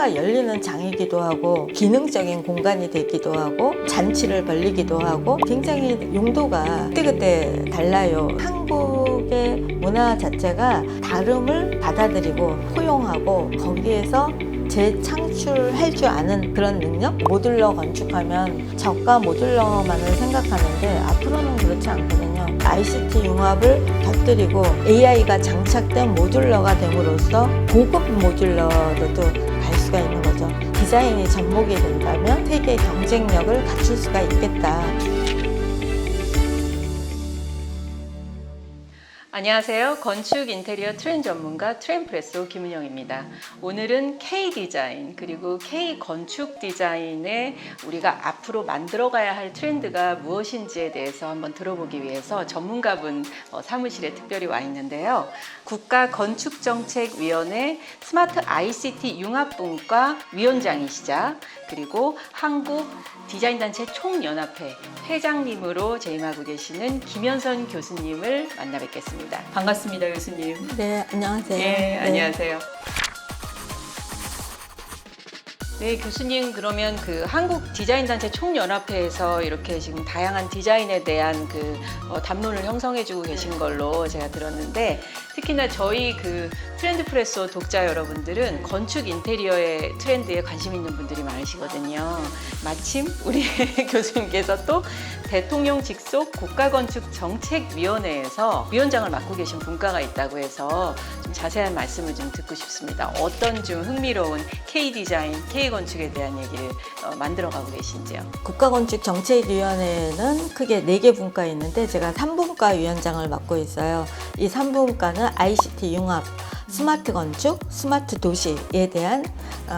세계가 열리는 장이기도 하고 기능적인 공간이 되기도 하고 잔치를 벌리기도 하고 굉장히 용도가 그때그때 달라요. 한국의 문화 자체가 다름을 받아들이고 포용하고 거기에서 재창출할 줄 아는 그런 능력? 모듈러 건축하면 저가 모듈러만을 생각하는데 앞으로는 그렇지 않거든요. ICT 융합을 곁들이고 AI가 장착된 모듈러가 됨으로써 고급 모듈러로도 갈 수가 있는 거죠. 디자인이 접목이 된다면 세계 경쟁력을 갖출 수가 있겠다. 안녕하세요. 건축 인테리어 트렌드 전문가 트렌프레소 김은영입니다. 오늘은 K-디자인 그리고 K-건축 디자인에 우리가 앞으로 만들어가야 할 트렌드가 무엇인지에 대해서 한번 들어보기 위해서 전문가분 사무실에 특별히 와 있는데요. 국가건축정책위원회 스마트 ICT 융합분과 위원장이시자 그리고 한국디자인단체 총연합회 회장님으로 재임하고 계시는 김현선 교수님을 만나 뵙겠습니다. 반갑습니다, 교수님. 네, 안녕하세요. 네, 안녕하세요. 네, 교수님 그러면 그 한국디자인단체 총연합회에서 이렇게 지금 다양한 디자인에 대한 담론을 형성해주고 계신 걸로 제가 들었는데 특히나 저희 트렌드프레소 독자 여러분들은 건축 인테리어의 트렌드에 관심 있는 분들이 많으시거든요. 마침 우리 교수님께서 또 대통령 직속 국가건축정책위원회에서 위원장을 맡고 계신 분과가 있다고 해서 좀 자세한 말씀을 좀 듣고 싶습니다. 어떤 좀 흥미로운 K-디자인, K-건축에 대한 얘기를 만들어가고 계신지요? 국가건축정책위원회는 크게 4개 분과 있는데 제가 3분과 위원장을 맡고 있어요. 이 3분과는 ICT 융합, 스마트 건축, 스마트 도시에 대한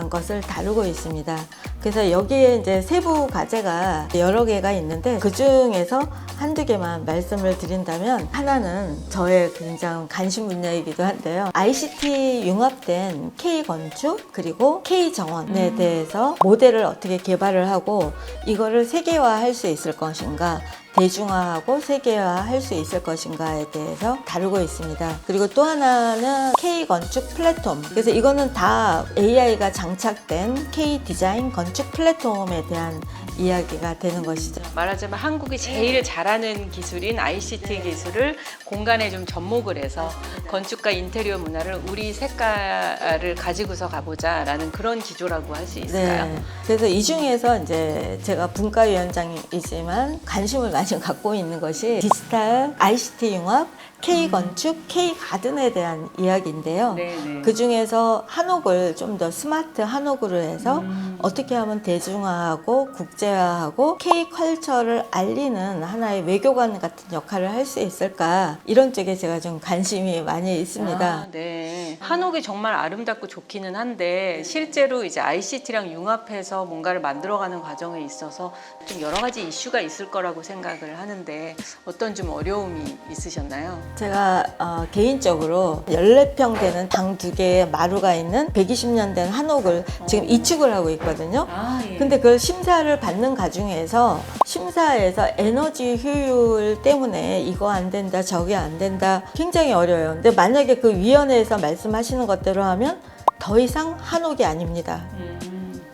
것을 다루고 있습니다. 그래서 여기에 이제 세부 과제가 여러 개가 있는데 그 중에서 한두 개만 말씀을 드린다면 하나는 저의 굉장히 관심 분야이기도 한데요. ICT 융합된 K-건축 그리고 K-정원에 대해서 모델을 어떻게 개발을 하고 이거를 세계화할 수 있을 것인가 대중화하고 세계화할 수 있을 것인가에 대해서 다루고 있습니다. 그리고 또 하나는 K-건축 플랫폼. 그래서 이거는 다 AI가 장착된 K-디자인 건축 플랫폼에 대한 이야기가 되는 것이죠. 말하자면 한국이 제일 잘하는 기술인 ICT 기술을 공간에 좀 접목을 해서 건축과 인테리어 문화를 우리 색깔을 가지고서 가보자라는 그런 기조라고 할 수 있을까요? 네. 그래서 이 중에서 이제 제가 분과위원장이지만 관심을 많이 갖고 있는 것이 디지털 ICT 융합 K-건축, K-가든에 대한 이야기인데요. 네네. 그 중에서 한옥을 좀 더 스마트 한옥으로 해서 어떻게 하면 대중화하고 국제화하고 K-컬처를 알리는 하나의 외교관 같은 역할을 할 수 있을까 이런 쪽에 제가 좀 관심이 많이 있습니다. 아, 네. 한옥이 정말 아름답고 좋기는 한데 실제로 이제 ICT랑 융합해서 뭔가를 만들어가는 과정에 있어서 좀 여러 가지 이슈가 있을 거라고 생각을 하는데 어떤 좀 어려움이 있으셨나요? 제가 개인적으로 14평 되는 방 2개의 마루가 있는 120년 된 한옥을 지금 이축을 하고 있거든요. 예. 근데 그걸 심사를 받는 과정에서 심사에서 에너지 효율 때문에 이거 안 된다 저게 안 된다 굉장히 어려워요. 근데 만약에 그 위원회에서 말씀하시는 것대로 하면 더 이상 한옥이 아닙니다.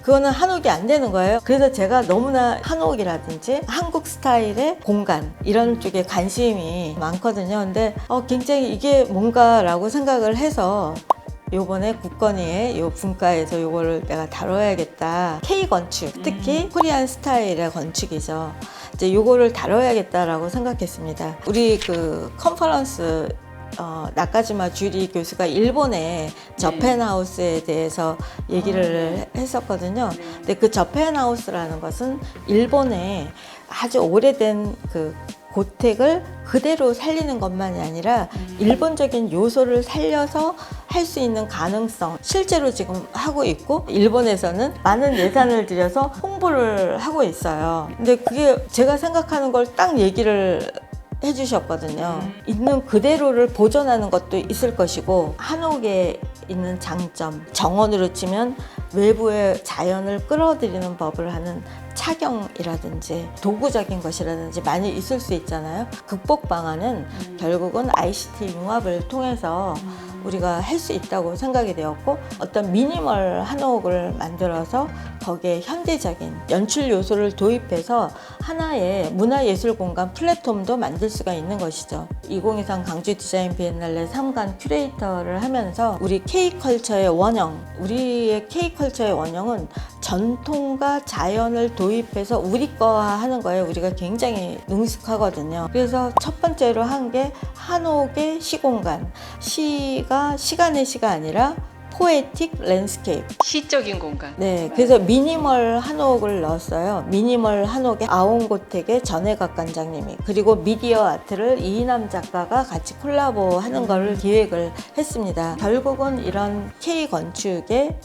그거는 한옥이 안 되는 거예요. 그래서 제가 너무나 한옥이라든지 한국 스타일의 공간 이런 쪽에 관심이 많거든요. 근데 굉장히 이게 뭔가라고 생각을 해서 요번에 국건위의 요 분과에서 요거를 내가 다뤄야겠다. K-건축, 특히 코리안 스타일의 건축이죠. 이제 요거를 다뤄야겠다라고 생각했습니다. 우리 컨퍼런스 나카지마 주리 교수가 일본의 저펜하우스에 대해서 얘기를 했었거든요. 근데 그 저펜하우스라는 것은 일본의 아주 오래된 고택을 그대로 살리는 것만이 아니라 일본적인 요소를 살려서 할 수 있는 가능성 실제로 지금 하고 있고 일본에서는 많은 예산을 들여서 홍보를 하고 있어요. 근데 그게 제가 생각하는 걸 딱 얘기를 해주셨거든요. 있는 그대로를 보존하는 것도 있을 것이고 한옥에 있는 장점 정원으로 치면 외부의 자연을 끌어들이는 법을 하는 착용이라든지 도구적인 것이라든지 많이 있을 수 있잖아요. 극복 방안은 결국은 ICT 융합을 통해서 우리가 할 수 있다고 생각이 되었고, 어떤 미니멀 한옥을 만들어서 거기에 현대적인 연출 요소를 도입해서 하나의 문화예술 공간 플랫폼도 만들 수가 있는 것이죠. 2023 강주 디자인 비엔날레 3관 큐레이터를 하면서 우리 K컬처의 원형, 우리의 K컬처의 원형은 전통과 자연을 도입해서 우리 거화하는 거에 우리가 굉장히 능숙하거든요. 그래서 첫 번째로 한 게 한옥의 시공간. 시가 시간의 시가 아니라 포에틱 랜드스케이프. 시적인 공간. 네, 그래서 미니멀 한옥을 넣었어요. 미니멀 한옥에 아옹고택의 전혜각 관장님이, 그리고 미디어 아트를 이희남 작가가 같이 콜라보하는 걸 기획을 했습니다. 결국은 이런 K 건축의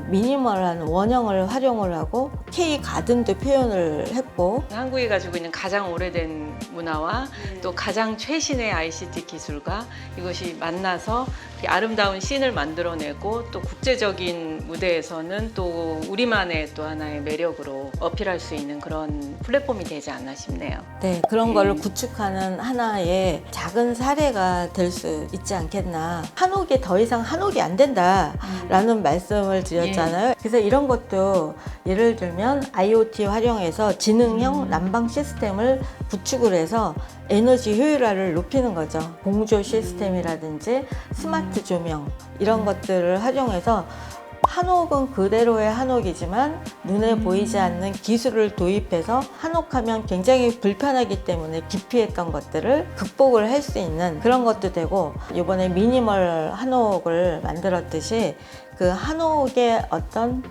미니멀한 원형을 활용을 하고 K 가든도 표현을 했고, 한국이 가지고 있는 가장 오래된 문화와 또 가장 최신의 ICT 기술과 이것이 만나서 이 아름다운 씬을 만들어내고 또 국제적인 무대에서는 또 우리만의 또 하나의 매력으로 어필할 수 있는 그런 플랫폼이 되지 않나 싶네요. 네, 그런 거를 구축하는 하나의 작은 사례가 될 수 있지 않겠나. 한옥이 더 이상 한옥이 안 된다라는 말씀을 드렸잖아요. 그래서 이런 것도 예를 들면 IoT 활용해서 지능형 난방 시스템을 구축을 해서 에너지 효율화를 높이는 거죠. 공조 시스템이라든지 스마트 조명, 이런 것들을 활용해서 한옥은 그대로의 한옥이지만 눈에 보이지 않는 기술을 도입해서 한옥하면 굉장히 불편하기 때문에 기피했던 것들을 극복을 할 수 있는 그런 것도 되고, 이번에 미니멀 한옥을 만들었듯이 그 한옥의 어떤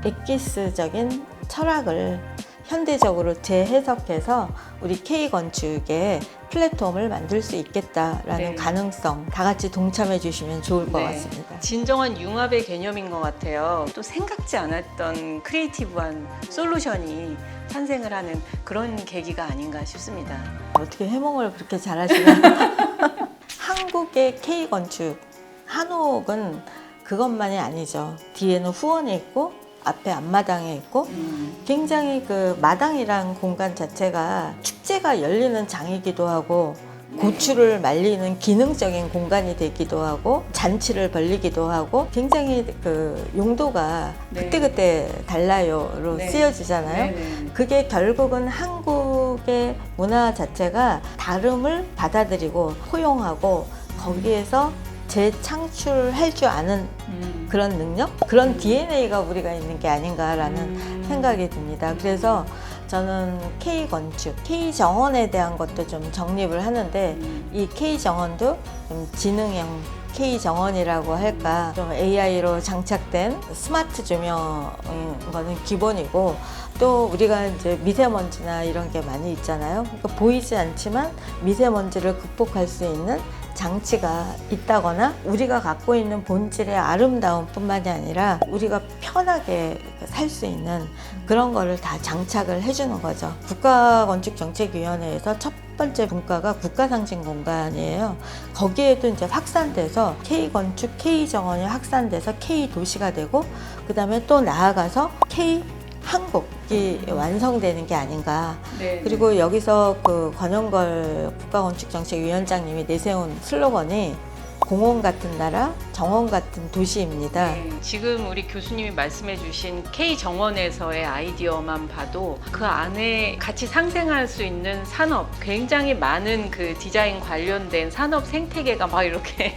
엑기스적인 철학을 현대적으로 재해석해서 우리 K건축의 플랫폼을 만들 수 있겠다라는 네. 가능성, 다 같이 동참해 주시면 좋을 것 네. 같습니다. 진정한 융합의 개념인 것 같아요. 또 생각지 않았던 크리에이티브한 솔루션이 탄생을 하는 그런 계기가 아닌가 싶습니다. 어떻게 해몽을 그렇게 잘하시나? 한국의 K건축, 한옥은 그것만이 아니죠. 뒤에는 후원이 있고 앞에 앞마당에 있고, 굉장히 그 마당이란 공간 자체가 축제가 열리는 장이기도 하고 고추를 말리는 기능적인 공간이 되기도 하고 잔치를 벌리기도 하고, 굉장히 그 용도가 그때그때 달라요로 쓰여지잖아요. 그게 결국은 한국의 문화 자체가 다름을 받아들이고 포용하고 거기에서 재창출할 줄 아는 그런 능력? 그런 DNA가 우리가 있는 게 아닌가라는 생각이 듭니다. 그래서 저는 K건축, K정원에 대한 것도 좀 정립을 하는데, 이 K정원도 좀 지능형 K정원이라고 할까, 좀 AI로 장착된 스마트 조명인 거는 기본이고, 또 우리가 이제 미세먼지나 이런 게 많이 있잖아요. 그러니까 보이지 않지만 미세먼지를 극복할 수 있는 장치가 있다거나, 우리가 갖고 있는 본질의 아름다움 뿐만이 아니라 우리가 편하게 살 수 있는 그런 거를 다 장착을 해주는 거죠. 국가건축정책위원회에서 첫 번째 분과가 국가상징공간이에요. 거기에도 이제 확산돼서 K건축, K정원이 확산돼서 K도시가 되고, 그 다음에 또 나아가서 K한국이 완성되는 게 아닌가. 그리고 여기서 그 권영걸 국가건축정책위원장님이 내세운 슬로건이 공원 같은 나라, 정원 같은 도시입니다. 지금 우리 교수님이 말씀해 주신 K정원에서의 아이디어만 봐도 그 안에 같이 상생할 수 있는 산업, 굉장히 많은 그 디자인 관련된 산업 생태계가 막 이렇게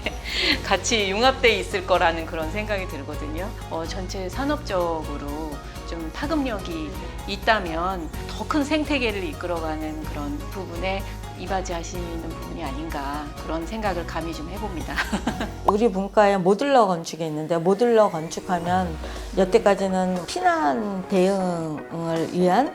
같이 융합돼 있을 거라는 그런 생각이 들거든요. 전체 산업적으로 좀 파급력이 있다면 더 큰 생태계를 이끌어가는 그런 부분에 이바지하시는 부분이 아닌가, 그런 생각을 감히 좀 해봅니다. 우리 문과에 모듈러 건축이 있는데, 모듈러 건축하면 여태까지는 피난 대응을 위한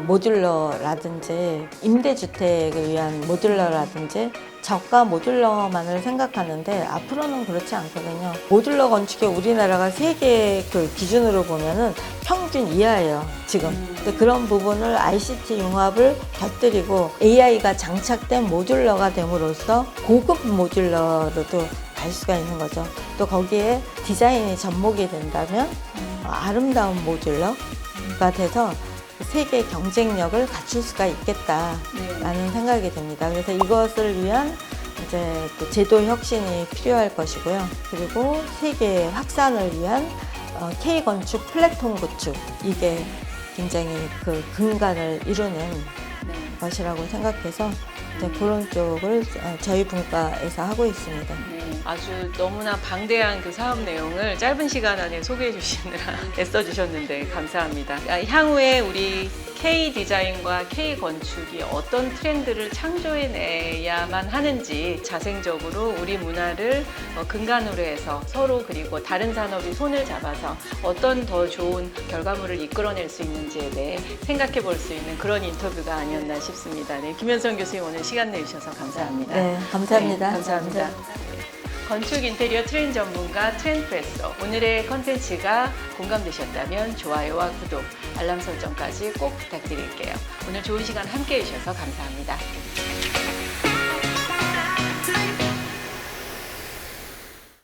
모듈러라든지 임대주택을 위한 모듈러라든지 저가 모듈러만을 생각하는데, 앞으로는 그렇지 않거든요. 모듈러 건축에 우리나라가 세계 그 기준으로 보면은 평균 이하예요, 지금. 근데 그런 부분을 ICT 융합을 곁들이고 AI가 장착된 모듈러가 됨으로써 고급 모듈러로도 갈 수가 있는 거죠. 또 거기에 디자인이 접목이 된다면 아름다운 모듈러가 돼서 세계 경쟁력을 갖출 수가 있겠다라는 생각이 듭니다. 그래서 이것을 위한 이제 또 제도 혁신이 필요할 것이고요. 그리고 세계 확산을 위한 K 건축 플랫폼 구축, 이게 굉장히 그 근간을 이루는 네. 것이라고 생각해서 이제 그런 쪽을 저희 분과에서 하고 있습니다. 네, 아주 너무나 방대한 그 사업 내용을 짧은 시간 안에 소개해 주시느라 애써 주셨는데 감사합니다. 향후에 우리 K 디자인과 K 건축이 어떤 트렌드를 창조해내야만 하는지 자생적으로 우리 문화를 근간으로 해서 서로 그리고 다른 산업이 손을 잡아서 어떤 더 좋은 결과물을 이끌어낼 수 있는지에 대해 생각해 볼 수 있는 그런 인터뷰가 아니었나 싶습니다. 네, 김현성 교수님 오늘 시간 내주셔서 감사합니다. 네, 감사합니다. 네, 감사합니다. 건축 인테리어 트렌드 전문가 트렌드프레서, 오늘의 컨텐츠가 공감되셨다면 좋아요와 구독, 알람 설정까지 꼭 부탁드릴게요. 오늘 좋은 시간 함께 해주셔서 감사합니다.